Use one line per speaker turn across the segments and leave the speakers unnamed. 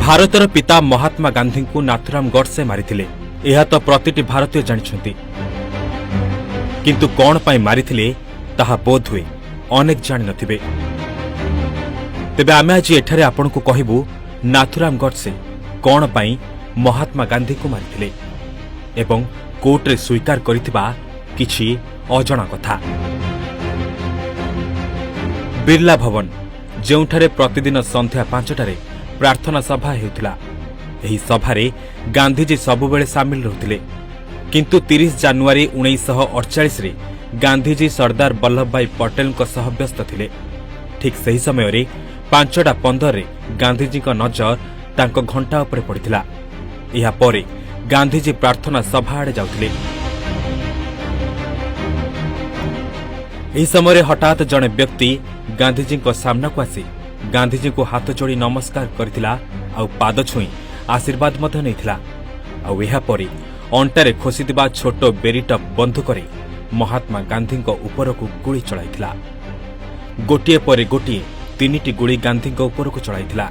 ଭାରତର ପିତା ମହାତ୍ମା ଗାନ୍ଧୀଙ୍କୁ ନାଥୁରାମ ଗଡସେ ମାରିଥିଲେ। ଏହା ତ ପ୍ରତିଟି ଭାରତୀୟ ଜାଣିଛନ୍ତି, କିନ୍ତୁ କଣ ପାଇଁ ମାରିଥିଲେ ତାହା ବୋଧହୁଏ ଅନେକ ଜାଣିନଥିବେ। ତେବେ ଆମେ ଆଜି ଏଠାରେ ଆପଣଙ୍କୁ କହିବୁ ନାଥୁରାମ ଗଡସେ କଣ ପାଇଁ ମହାତ୍ମା ଗାନ୍ଧୀଙ୍କୁ ମାରିଥିଲେ ଏବଂ କୋର୍ଟରେ ସ୍ୱୀକାର କରିଥିବା କିଛି ଅଜଣା କଥା। ବିର୍ଲା ଭବନ, ଯେଉଁଠାରେ ପ୍ରତିଦିନ ସନ୍ଧ୍ୟା 5টাରେ ପ୍ରାର୍ଥନା ସଭା ହେଉଥିଲା, ଏହି ସଭାରେ ଗାନ୍ଧିଜୀ ସବୁବେଳେ ସାମିଲ ରହୁଥିଲେ। କିନ୍ତୁ 30 ଜାନୁଆରୀ 1948ରେ ଗାନ୍ଧିଜୀ ସର୍ଦ୍ଦାର ବଲ୍ଲଭଭାଇ ପଟେଲଙ୍କ ସହ ବ୍ୟସ୍ତ ଥିଲେ। ଠିକ୍ ସେହି ସମୟରେ 5:15ରେ ଗାନ୍ଧିଜୀଙ୍କ ନଜର ତାଙ୍କ ଘଣ୍ଟା ଉପରେ ପଡ଼ିଥିଲା। ଏହାପରେ ଗାନ୍ଧିଜୀ ପ୍ରାର୍ଥନା ସଭା ଆଡ଼େ ଯାଉଥିଲେ। ଏହି ସମୟରେ ହଠାତ୍ ଜଣେ ବ୍ୟକ୍ତି ଗାନ୍ଧିଜୀଙ୍କ ସାମ୍ନାକୁ ଆସି ଗାନ୍ଧିଜୀଙ୍କୁ ହାତ ଯୋଡ଼ି ନମସ୍କାର କରିଥିଲା ଆଉ ପାଦ ଛୁଇଁ ଆଶୀର୍ବାଦ ମଧ୍ୟ ନେଇଥିଲା। ଆଉ ଏହାପରେ ଅଣ୍ଟାରେ ଖୋସିଥିବା ଛୋଟ ବେରିଟପ୍ ବନ୍ଧୁକରେ ମହାତ୍ମା ଗାନ୍ଧୀଙ୍କ ଉପରକୁ ଗୁଳି ଚଳାଇଥିଲା। ଗୋଟିଏ ପରେ ଗୋଟିଏ 3ଟି ଗୁଳି ଗାନ୍ଧୀଙ୍କ ଉପରକୁ ଚଳାଇଥିଲା।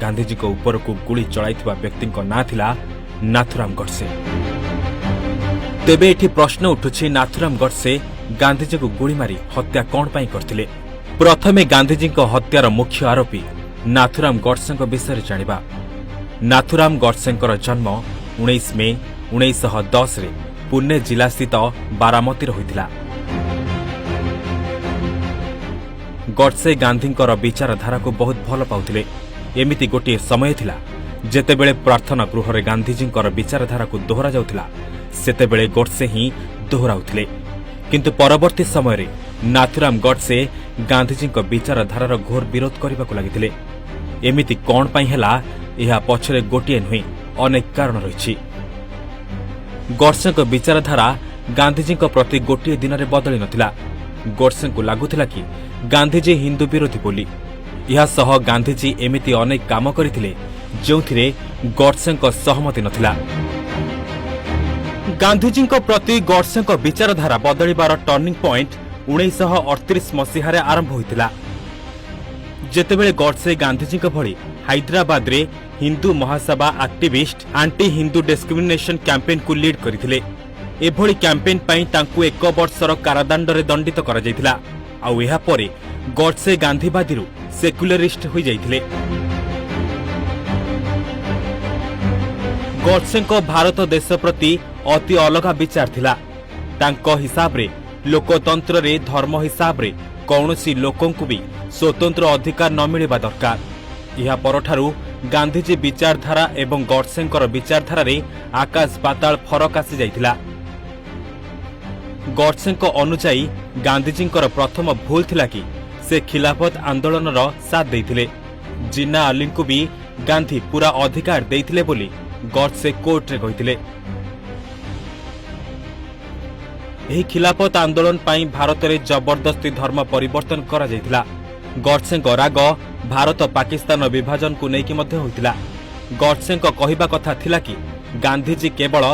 ଗାନ୍ଧିଜୀଙ୍କ ଉପରକୁ ଗୁଳି ଚଳାଇଥିବା ବ୍ୟକ୍ତିଙ୍କ ନାଁ ଥିଲା ନାଥୁରାମ ଗଡସେ। ତେବେ ଏଠି ପ୍ରଶ୍ନ ଉଠୁଛି, ନାଥୁରାମ ଗଡସେ ଗାନ୍ଧିଜୀଙ୍କୁ ଗୁଳି ମାରି ହତ୍ୟା କଣ ପାଇଁ କରିଥିଲେ? ପ୍ରଥମେ ଗାନ୍ଧିଜୀଙ୍କ ହତ୍ୟାର ମୁଖ୍ୟ ଆରୋପୀ ନାଥୁରାମ ଗଡସେଙ୍କ ବିଷୟରେ ଜାଣିବା। ନାଥୁରାମ ଗଡସେଙ୍କର ଜନ୍ମ 19 ମେ 1910ରେ ପୁନେ ଜିଲ୍ଲାସ୍ଥିତ ବାରାମତୀରେ ହୋଇଥିଲା। ଗଡସେ ଗାନ୍ଧୀଙ୍କର ବିଚାରଧାରାକୁ ବହୁତ ଭଲ ପାଉଥିଲେ। ଏମିତି ଗୋଟିଏ ସମୟ ଥିଲା ଯେତେବେଳେ ପ୍ରାର୍ଥନା ଗୃହରେ ଗାନ୍ଧିଜୀଙ୍କର ବିଚାରଧାରାକୁ ଦୋହରାଯାଉଥିଲା, ସେତେବେଳେ ଗଡସେ ହିଁ ଦୋହରାଉଥିଲେ। କିନ୍ତୁ ପରବର୍ତ୍ତୀ ସମୟରେ ନାଥୁରାମ ଗଡସେ ଗାନ୍ଧିଜୀଙ୍କ ବିଚାରଧାରାର ଘୋର ବିରୋଧ କରିବାକୁ ଲାଗିଥିଲେ। ଏମିତି କଣ ପାଇଁ ହେଲା, ଏହା ପଛରେ ଗୋଟିଏ ନୁହେଁ, ଅନେକ କାରଣ ରହିଛି। ଗଡସେଙ୍କ ବିଚାରଧାରା ଗାନ୍ଧିଜୀଙ୍କ ପ୍ରତି ଗୋଟିଏ ଦିନରେ ବଦଳି ନଥିଲା। ଗଡସେଙ୍କୁ ଲାଗୁଥିଲା କି ଗାନ୍ଧିଜୀ ହିନ୍ଦୁ ବିରୋଧୀ ବୋଲି। ଏହାସହ ଗାନ୍ଧିଜୀ ଏମିତି ଅନେକ କାମ କରିଥିଲେ ଯେଉଁଥିରେ ଗଡସେଙ୍କ ସହମତି ନଥିଲା। ଗାନ୍ଧିଜୀଙ୍କ ପ୍ରତି ଗଡସେଙ୍କ ବିଚାରଧାରା ବଦଳିବାର ଟର୍ଣ୍ଣିଂ ପଏଣ୍ଟ 1938 ମସିହାରେ ଆରମ୍ଭ ହୋଇଥିଲା, ଯେତେବେଳେ ଗଡସେ ଗାନ୍ଧିଜୀଙ୍କ ଭଳି ହାଇଦ୍ରାବାଦରେ Hindu Mahasabha activist anti Hindu discrimination କ୍ୟାମ୍ପେନକୁ ଲିଡ୍ କରିଥିଲେ। ଏଭଳି କ୍ୟାମ୍ପେନ୍ ପାଇଁ ତାଙ୍କୁ 1 ବର୍ଷର କାରାଦଣ୍ଡରେ ଦଣ୍ଡିତ କରାଯାଇଥିଲା। ଆଉ ଏହାପରେ ଗଡସେ ଗାନ୍ଧୀବାଦୀରୁ ସେକ୍ୟୁଲାରିଷ୍ଟ ହୋଇଯାଇଥିଲେ। ଗଡସେଙ୍କ ଭାରତ ଦେଶ ପ୍ରତି ଅତି ଅଲଗା ବିଚାର ଥିଲା। ତାଙ୍କ ହିସାବରେ ଲୋକତନ୍ତ୍ରରେ ଧର୍ମ ହିସାବରେ କୌଣସି ଲୋକଙ୍କୁ ବି ସ୍ୱତନ୍ତ୍ର ଅଧିକାର ନ ମିଳିବା ଦରକାର। ଏହା ପରଠାରୁ ଗାନ୍ଧିଜୀ ବିଚାରଧାରା ଏବଂ ଗଡସେଙ୍କର ବିଚାରଧାରାରେ ଆକାଶ ପାତାଳ ଫରକ ଆସିଯାଇଥିଲା। ଗଡସେଙ୍କ ଅନୁଯାୟୀ ଗାନ୍ଧିଜୀଙ୍କର ପ୍ରଥମ ଭୁଲ ଥିଲା କି ସେ ଖିଲାଫତ ଆନ୍ଦୋଳନର ସାଥ ଦେଇଥିଲେ। ଜିନ୍ନା ଅଲିଙ୍କୁ ବି ଗାନ୍ଧୀ ପୁରା ଅଧିକାର ଦେଇଥିଲେ ବୋଲି ଗଡସେ କୋର୍ଟରେ କହିଥିଲେ। ଏହି ଖିଲାଫତ ଆନ୍ଦୋଳନ ପାଇଁ ଭାରତରେ ଜବରଦସ୍ତି ଧର୍ମ ପରିବର୍ତ୍ତନ କରାଯାଇଥିଲା। ଗଡସେଙ୍କ ରାଗ ଭାରତ ପାକିସ୍ତାନ ବିଭାଜନକୁ ନେଇକି ମଧ୍ୟ ହୋଇଥିଲା। ଗଡସେଙ୍କ କହିବା କଥା ଥିଲା କି ଗାନ୍ଧିଜୀ କେବଳ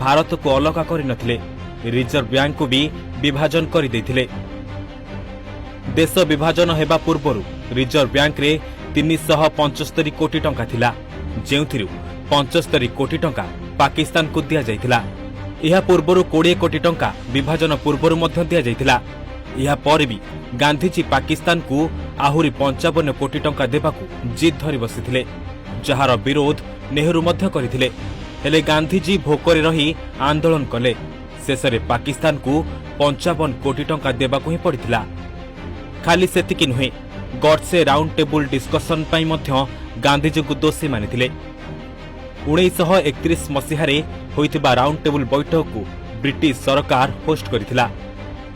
ଭାରତକୁ ଅଲଗା କରିନଥିଲେ, ରିଜର୍ଭ ବ୍ୟାଙ୍କକୁ ବି ବିଭାଜନ କରିଦେଇଥିଲେ। ଦେଶ ବିଭାଜନ ହେବା ପୂର୍ବରୁ ରିଜର୍ଭ ବ୍ୟାଙ୍କରେ 375 କୋଟି ଟଙ୍କା ଥିଲା, ଯେଉଁଥିରୁ 75 କୋଟି ଟଙ୍କା ପାକିସ୍ତାନକୁ ଦିଆଯାଇଥିଲା। ଏହା ପୂର୍ବରୁ 20 କୋଟି ଟଙ୍କା ବିଭାଜନ ପୂର୍ବରୁ ମଧ୍ୟ ଦିଆଯାଇଥିଲା। ଏହାପରେ ବି ଗାନ୍ଧିଜୀ ପାକିସ୍ତାନକୁ ଆହୁରି 55 କୋଟି ଟଙ୍କା ଦେବାକୁ ଜିଦ୍ ଧରି ବସିଥିଲେ, ଯାହାର ବିରୋଧ ନେହେରୁ ମଧ୍ୟ କରିଥିଲେ। ହେଲେ ଗାନ୍ଧିଜୀ ଭୋକରେ ରହି ଆନ୍ଦୋଳନ କଲେ। ଶେଷରେ ପାକିସ୍ତାନକୁ 55 କୋଟି ଟଙ୍କା ଦେବାକୁ ହିଁ ପଡ଼ିଥିଲା। ଖାଲି ସେତିକି ନୁହେଁ, ଗଡସେ ରାଉଣ୍ଡ ଟେବୁଲ ଡିସ୍କସନ ପାଇଁ ମଧ୍ୟ ଗାନ୍ଧିଜୀଙ୍କୁ ଦୋଷୀ ମାନିଥିଲେ। 1931 ମସିହାରେ ହୋଇଥିବା ରାଉଣ୍ଡ ଟେବୁଲ ବୈଠକକୁ ବ୍ରିଟିଶ ସରକାର ହୋଷ୍ଟ କରିଥିଲା।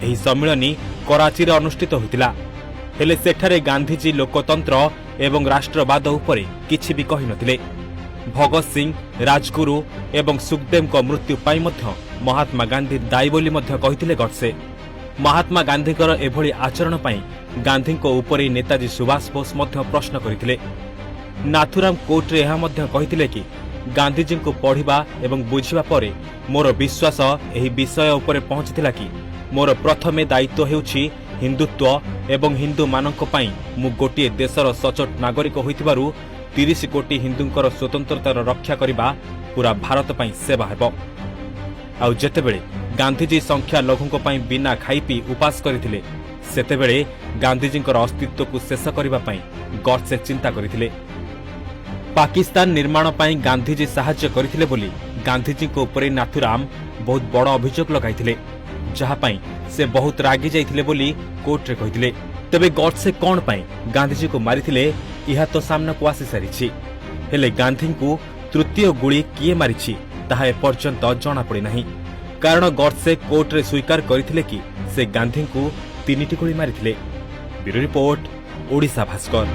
ଏହି ସମ୍ମିଳନୀ କରାଚିରେ ଅନୁଷ୍ଠିତ ହୋଇଥିଲା। ହେଲେ ସେଠାରେ ଗାନ୍ଧିଜୀ ଲୋକତନ୍ତ୍ର ଏବଂ ରାଷ୍ଟ୍ରବାଦ ଉପରେ କିଛି ବି କହିନଥିଲେ। ଭଗତ ସିଂ, ରାଜଗୁରୁ ଏବଂ ସୁଖଦେବଙ୍କ ମୃତ୍ୟୁ ପାଇଁ ମଧ୍ୟ ମହାତ୍ମା ଗାନ୍ଧୀ ଦାୟୀ ବୋଲି ମଧ୍ୟ କହିଥିଲେ ଗଡସେ। ମହାତ୍ମା ଗାନ୍ଧୀଙ୍କର ଏଭଳି ଆଚରଣ ପାଇଁ ଗାନ୍ଧୀଙ୍କ ଉପରେ ନେତାଜୀ ସୁଭାଷ ବୋଷ ମଧ୍ୟ ପ୍ରଶ୍ନ କରିଥିଲେ। ନାଥୁରାମ କୋର୍ଟରେ ଏହା ମଧ୍ୟ କହିଥିଲେ କି ଗାନ୍ଧିଜୀଙ୍କୁ ପଢ଼ିବା ଏବଂ ବୁଝିବା ପରେ ମୋର ବିଶ୍ୱାସ ଏହି ବିଷୟ ଉପରେ ପହଞ୍ଚିଥିଲା କି ମୋର ପ୍ରଥମେ ଦାୟିତ୍ୱ ହେଉଛି ହିନ୍ଦୁତ୍ୱ ଏବଂ ହିନ୍ଦୁମାନଙ୍କ ପାଇଁ ମୁଁ ଗୋଟିଏ ଦେଶର ସଚୋଟ ନାଗରିକ ହୋଇଥିବାରୁ 30 कोटी हिंदुंकर स्वतंत्रतार रक्षा करने पूरा भारत ପାଇଁ सेवा हेब। आउ जेतेबेले गांधीजी संख्या लघुंक ପାଇଁ बिना खाई पी उपास करथिले सेतेबेले गांधीजींकर अस्तित्व को शेष करबा ପାଇଁ गडसे चिंता करथिले। पाकिस्तान निर्माण ପାଇଁ गांधीजी साहाय्य करथिले बोली गांधीजी को ऊपर नाथुराम बहुत बड़ अभियोग लगाइथिले, जहा ପାଇଁ से बहुत रागी जाइथिले बोली कोर्ट रे कहिथिले। तबे गडसे कोन ପାଇଁ गांधीजी को मारिथिले इहा तो सामना को आसी सारिछि, हेले गांधी को तृतीय गुली किए मारिछि ताहा एपर्यंत जना पड़ी नाही। कारण गडसे कोर्ट रे स्वीकार करथिले कि से गांधी को 3टी गुली मारिथिले। Bureau report, Odisha Bhaskar.